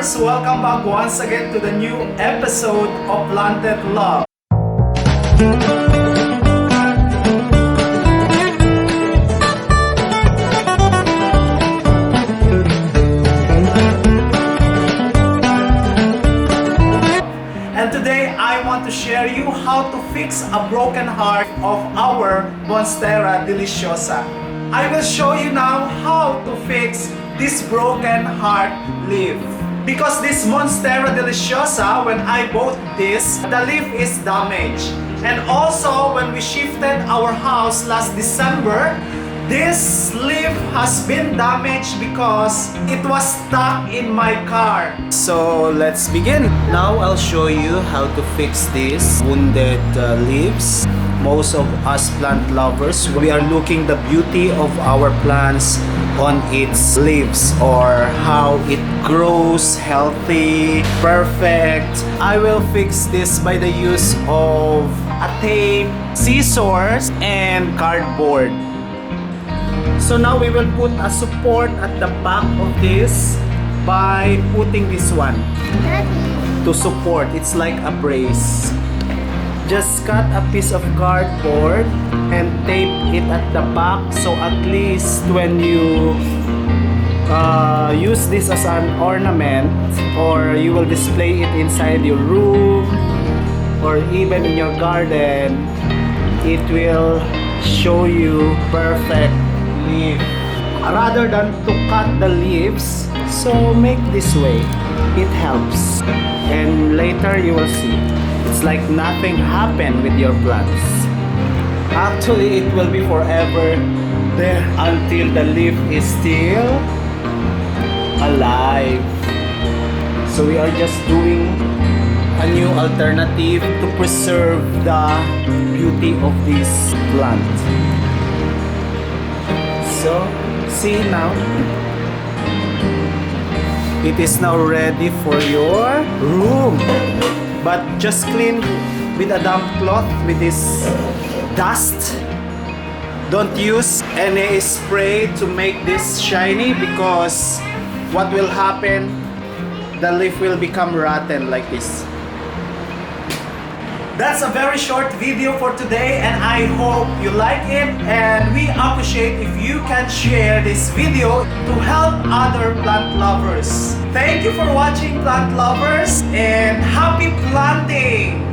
lovers! Welcome back once again to the new episode of Planted Love. And today I want to share you how to fix a broken heart of our Monstera Deliciosa. I will show you now how to fix this broken heart leaf. Because this Monstera Deliciosa, when I bought this, the leaf is damaged. And also, when we shifted our house last December, this leaf has been damaged because it was stuck in my car. So let's begin. Now I'll show you how to fix these wounded leaves. Most of us plant lovers, we are looking the beauty of our plants on its leaves or how it grows healthy, perfect. I will fix this by the use of a tape, scissors, and cardboard. So now we will put a support at the back of this by putting this one to support. It's like a brace. Just cut a piece of cardboard and tape it at the back so at least when you use this as an ornament or you will display it inside your room or even in your garden, it will show you perfect leaf. Rather than to cut the leaves, so make this way. It helps. And later you will see. It's like nothing happened with your plants. Actually, it will be forever there until the leaf is still alive. So we are just doing a new alternative to preserve the beauty of this plant. So, see now. It is now ready for your room. But just clean with a damp cloth with this dust. Don't use any spray to make this shiny because what will happen, the leaf will become rotten like this. That's a very short video for today and I hope you like it, and we appreciate if you can share this video to help other plant lovers. Thank you for watching, plant lovers, and happy planting!